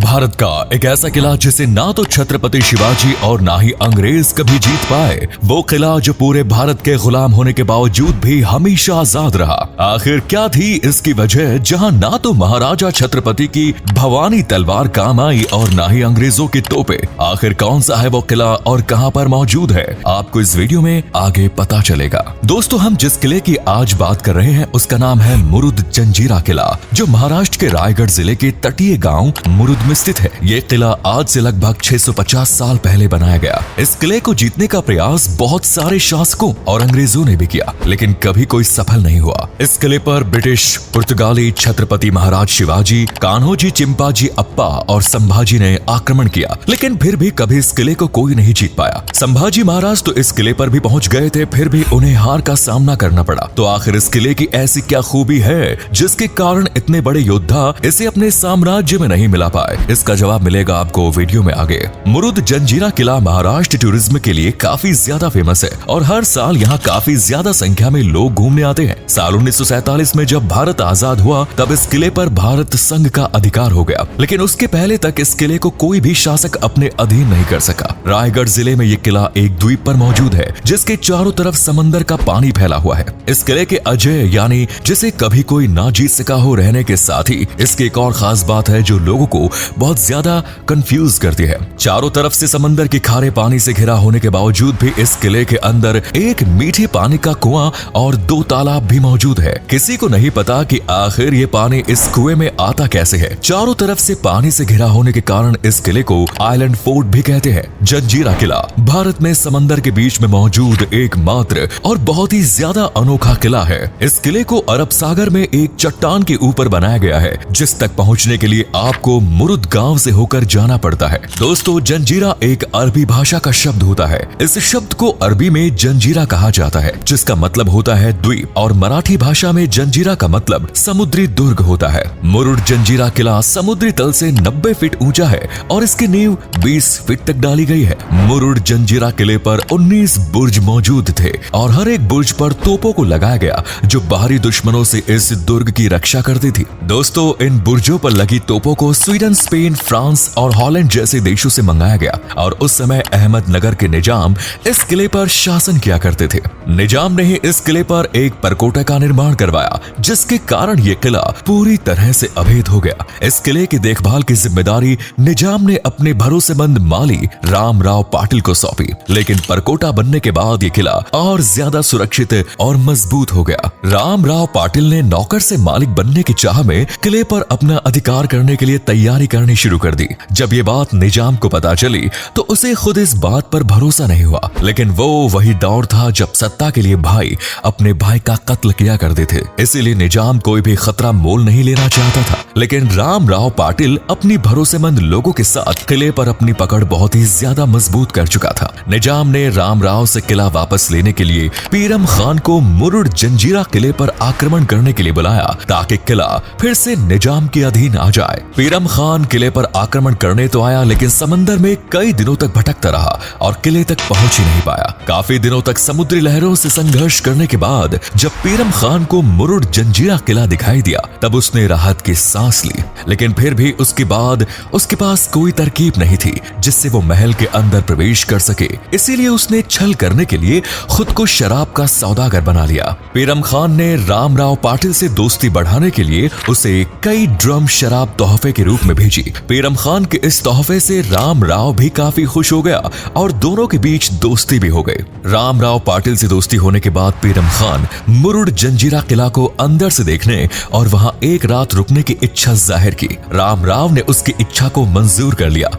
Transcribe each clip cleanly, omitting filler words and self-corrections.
भारत का एक ऐसा किला जिसे ना तो छत्रपति शिवाजी और ना ही अंग्रेज कभी जीत पाए। वो किला जो पूरे भारत के गुलाम होने के बावजूद भी हमेशा आजाद रहा। आखिर क्या थी इसकी वजह, जहां ना तो महाराजा छत्रपति की भवानी तलवार काम आई और ना ही अंग्रेजों की तोपे। आखिर कौन सा है वो किला और कहां पर मौजूद है, आपको इस वीडियो में आगे पता चलेगा। दोस्तों, हम जिस किले की आज बात कर रहे हैं उसका नाम है मुरुड जंजीरा किला, जो महाराष्ट्र के रायगढ़ जिले के तटीय गांव मुरुड में स्थित है। ये किला आज से लगभग 650 साल पहले बनाया गया। इस किले को जीतने का प्रयास बहुत सारे शासकों और अंग्रेजों ने भी किया, लेकिन कभी कोई सफल नहीं हुआ। इस किले पर ब्रिटिश, पुर्तगाली, छत्रपति महाराज शिवाजी, कान्होजी चिंपाजी अप्पा और संभाजी ने आक्रमण किया, लेकिन फिर भी कभी इस किले को कोई नहीं जीत पाया। संभाजी महाराज तो इस किले पर भी पहुंच गए थे, फिर भी उन्हें हार का सामना करना पड़ा। तो आखिर इस किले की ऐसी क्या खूबी है जिसके कारण इतने बड़े योद्धा इसे अपने साम्राज्य में नहीं मिला पाए? इसका जवाब मिलेगा आपको वीडियो में आगे। मुरुड जंजीरा किला महाराष्ट्र टूरिज्म के लिए काफी ज्यादा फेमस है और हर साल यहाँ काफी ज्यादा संख्या में लोग घूमने आते हैं। साल 1947 में जब भारत आजाद हुआ तब इस किले पर भारत संघ का अधिकार हो गया, लेकिन उसके पहले तक इस किले को कोई भी शासक अपने अधीन नहीं कर सका। रायगढ़ जिले में ये किला एक द्वीप पर मौजूद है जिसके चारों तरफ समंदर का पानी फैला हुआ है। इस किले के अजय यानी जिसे कभी कोई ना जीत सका हो रहने के साथ ही इसकी एक और खास बात है जो लोगों को बहुत ज्यादा कंफ्यूज करती है। चारों तरफ से समंदर के खारे पानी से घिरा होने के बावजूद भी इस किले के अंदर एक मीठे पानी का कुआं और 2 तालाब भी मौजूद है। किसी को नहीं पता कि आखिर ये पानी इस कुएं में आता कैसे है। चारों तरफ से पानी से घिरा होने के कारण इस किले को आइलैंड फोर्ट भी कहते हैं। जंजीरा किला भारत में समंदर के बीच में मौजूद एकमात्र और बहुत ही ज्यादा अनोखा किला है। इस किले को अरब सागर में एक चट्टान के ऊपर बनाया गया है, जिस तक पहुंचने के लिए आपको मुरुड गांव से होकर जाना पड़ता है। दोस्तों, जंजीरा एक अरबी भाषा का शब्द होता है। इस शब्द को अरबी में जंजीरा कहा जाता है, जिसका मतलब होता है द्वीप, और मराठी भाषा में जंजीरा का मतलब समुद्री दुर्ग होता है। मुरुड जंजीरा किला समुद्री तल से 90 फीट ऊंचा है और इसकी नींव 20 फीट तक डाली गई है। मुरुड जंजीरा किले पर 19 बुर्ज मौजूद थे और हर एक बुर्ज पर तोपों को लगाया गया जो बाहरी दुश्मनों से इस दुर्ग की रक्षा करती थी। दोस्तों, इन बुर्जों पर लगी तोपों को स्वीडन, स्पेन, फ्रांस और हॉलैंड जैसे देशों से मंगाया गया और उस समय अहमदनगर के निजाम इस किले पर शासन किया करते थे। निजाम ने ही इस किले पर एक परकोटा का निर्माण करवाया, जिसके कारण ये किला पूरी तरह से अभेद हो गया। इस किले की देखभाल की जिम्मेदारी निजाम ने अपने भरोसेमंद माली रामराव पाटिल को सौंपी, लेकिन परकोटा बनने के बाद ये किला और ज्यादा सुरक्षित और मजबूत हो गया। रामराव पाटिल ने नौकर से मालिक बनने की चाह में किले पर अपना अधिकार करने के लिए तैयारी करनी शुरू कर दी। जब ये बात निजाम को पता चली तो उसे खुद इस बात पर भरोसा नहीं हुआ, लेकिन वो वही दौर था जब सत्ता के लिए भाई अपने भाई का कत्ल किया करते थे। इसीलिए निजाम कोई भी खतरा मोल नहीं लेना चाहता था, लेकिन रामराव पाटिल अपनी भरोसेमंद लोगों के साथ किले पर अपनी पकड़ बहुत ही ज्यादा मजबूत कर चुका था। निजाम ने रामराव से किला वापस लेने के लिए पीरम खान को मुरुड जंजीरा किले पर आक्रमण करने के लिए बुलाया, ताकि किला फिर से निजाम के अधीन आ जाए। पीरम खान किले पर आक्रमण करने तो आया, लेकिन समंदर में कई दिनों तक भटकता रहा और किले तक पहुंच ही नहीं पाया। काफी दिनों तक समुद्री लहरों से संघर्ष करने के बाद जब पीरम खान को मुरुड जंजीरा किला दिखाई दिया तब उसने राहत की सांस ली, लेकिन फिर भी उसके बाद उसके पास कोई तरकीब नहीं थी जिससे वो महल के अंदर प्रवेश कर सके। इसीलिए उसने छल करने के लिए खुद को शराब का सौदागर बना लिया। पीरम खान ने रामराव पाटिल से दोस्ती बढ़ाने के लिए उसे कई ड्रम शराब तोहफे के रूप में भेजी। पीरम खान के इस तोहफे से रामराव भी काफी खुश हो गया और दोनों के बीच दोस्ती भी हो गई। रामराव पाटिल से दोस्ती होने के बाद पीरम खान मुरुड जंजीरा किला को अंदर से देखने और वहां एक रात रुकने की इच्छा जाहिर की। रामराव ने उसकी इच्छा को मंजूर कर लिया।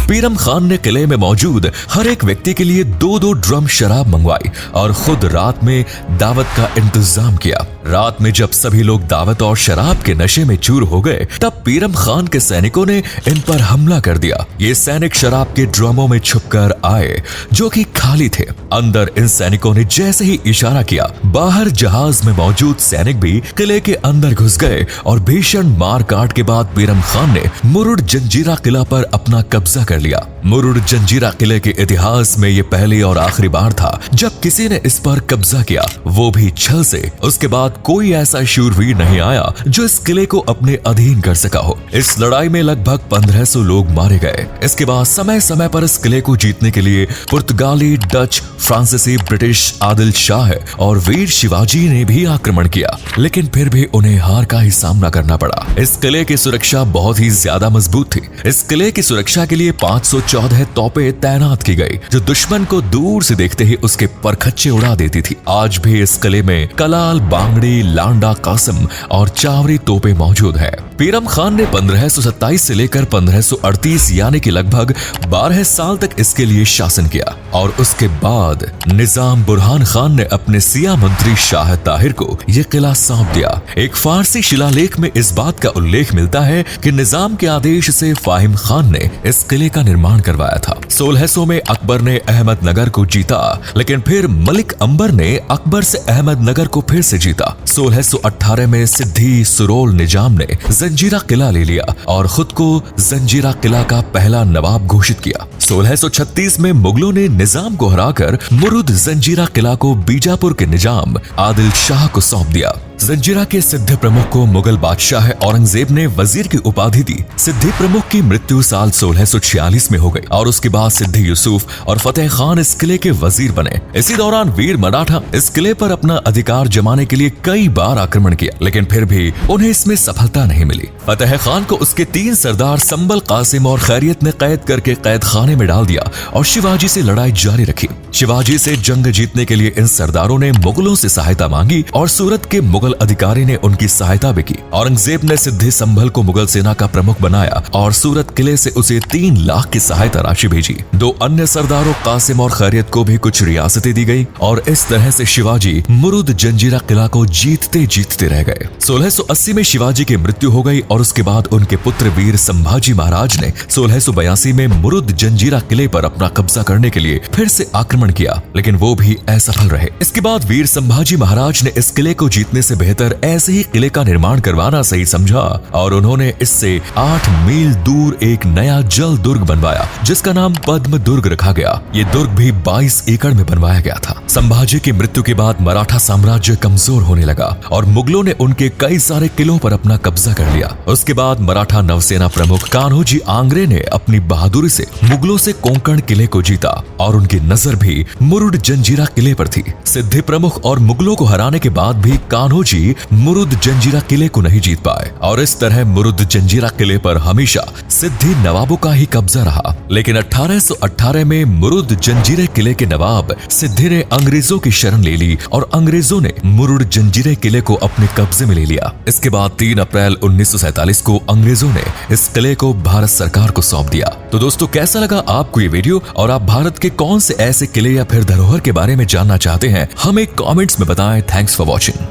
पीरम खान ने किले में मौजूद हर एक व्यक्ति के लिए 2-2 ड्रम शराब मंगवाई और खुद रात में दावत का इंतजाम किया। रात में जब सभी लोग दावत और शराब के नशे में चूर हो गए तब पीरम खान के सैनिकों ने इन पर हमला कर दिया। ये सैनिक शराब के ड्रमों में छुपकर आए जो कि खाली थे। अंदर इन सैनिकों ने जैसे ही इशारा किया, बाहर जहाज में मौजूद सैनिक भी किले के अंदर घुस गए और भीषण मारकाट के बाद पीरम खान ने मुरुड जंजीरा किला पर अपना कब्जा कर लिया। मुरुड जंजीरा किले के इतिहास में ये पहली और आखिरी बार था जब किसी ने इस पर कब्जा किया, वो भी छल से। उसके बाद कोई ऐसा शूरवीर नहीं आया जो इस किले को अपने अधीन कर सका हो। इस लड़ाई में लगभग लगभग 1500 लोग मारे गए। इसके बाद समय समय पर इस किले को जीतने के लिए पुर्तगाली, डच, फ्रांसीसी, ब्रिटिश आदिल शाह और वीर शिवाजी ने भी आक्रमण किया, लेकिन फिर भी उन्हें हार का ही सामना करना पड़ा। इस किले की सुरक्षा बहुत ही ज्यादा मजबूत थी। इस किले की सुरक्षा के लिए 514 तोपें तैनात की गई, जो दुश्मन को दूर से देखते ही उसके परखच्चे उड़ा देती थी। आज भी इस किले में कलाल, बांगड़ी, लांडा, कासिम और चावरी तोपें मौजूद है। पीरम खान ने 1527 से लेकर 1538 यानी कि लगभग 12 साल तक इसके लिए शासन किया और उसके बाद निजाम बुरहान खान ने अपने सिया मंत्री शाह ताहिर को यह किला सौंप दिया। एक फारसी शिलालेख में इस बात का उल्लेख मिलता है कि निजाम के आदेश से फाहिम खान ने इस किले का निर्माण करवाया था। 1600 में अकबर ने अहमदनगर को जीता, लेकिन फिर मलिक अंबर ने अकबर से अहमदनगर को फिर से जीता। 1618 में सिद्दी सुरोल निजाम ने जंजीरा किला ले लिया और खुद को जंजीरा किला का पहला नवाब घोषित किया। 1636 में मुगलों ने निजाम को हराकर मुरुद जंजीरा किला को बीजापुर के निजाम आदिल शाह को सौंप दिया। जंजीरा के सिद्ध प्रमुख को मुगल बादशाह औरंगजेब ने वजीर की उपाधि दी। सिद्दी प्रमुख की मृत्यु साल 1646 में हो गई और उसके बाद सिद्दी यूसुफ और फतेह खान इस किले के वजीर बने। इसी दौरान वीर मराठा इस किले पर अपना अधिकार जमाने के लिए कई बार आक्रमण किया, लेकिन फिर भी उन्हें इसमें सफलता नहीं मिली। फतेह खान को उसके 3 सरदार संबल, कासिम और खैरियत ने कैद करके कैद खाने में डाल दिया और शिवाजी से लड़ाई जारी रखी। शिवाजी से जंग जीतने के लिए इन सरदारों ने मुगलों से सहायता मांगी और सूरत के मुगल अधिकारी ने उनकी सहायता भी की। औरंगजेब ने सिद्दी संभल को मुगल सेना का प्रमुख बनाया और सूरत किले से उसे 3 लाख की सहायता राशि भेजी। 2 अन्य सरदारों कासिम और खैरियत को भी कुछ रियासतें दी गई और इस तरह से शिवाजी मुरुद जंजीरा किला को जीतते जीतते रह गए। 1680 में शिवाजी की मृत्यु हो गई और उसके बाद उनके पुत्र वीर संभाजी महाराज ने 1682 में मुरुद जंजीरा किले पर अपना कब्जा करने के लिए फिर से आक्रमण किया, लेकिन वो भी असफल रहे। इसके बाद वीर संभाजी महाराज ने इस किले को जीतने से बेहतर ऐसे ही किले का निर्माण करवाना सही समझा और उन्होंने इससे 8 मील दूर एक नया जल दुर्ग बनवाया, जिसका नाम पद्म दुर्ग रखा गया। ये दुर्ग भी 22 एकड़ में बनवाया गया था। संभाजी की मृत्यु के बाद मराठा साम्राज्य कमजोर होने लगा और मुगलों ने उनके कई सारे किलों पर अपना कब्जा कर लिया। उसके बाद मराठा नौसेना प्रमुख कान्होजी आंग्रे ने अपनी बहादुरी से मुगलों से कोंकण किले को जीता और उनकी नजर भी मुरुड जंजीरा किले पर थी। सिद्दी प्रमुख और मुगलों को हराने के बाद भी कान्होजी मुरुद जंजीरा किले को नहीं जीत पाए और इस तरह मुरुद जंजीरा किले पर हमेशा सिद्दी नवाबों का ही कब्जा रहा। लेकिन 1818 में मुरुद जंजीरे किले के नवाब सिद्दी ने अंग्रेजों की शरण ले ली और अंग्रेजों ने मुरुड जंजीरे किले को अपने कब्जे में ले लिया। इसके बाद 3 अप्रैल 1947 को अंग्रेजों ने इस किले को भारत सरकार को सौंप दिया। तो दोस्तों, कैसा लगा आपको ये वीडियो और आप भारत के कौन से ऐसे किले या फिर धरोहर के बारे में जानना चाहते हैं, हमें कमेंट्स में बताएं। Thanks for watching.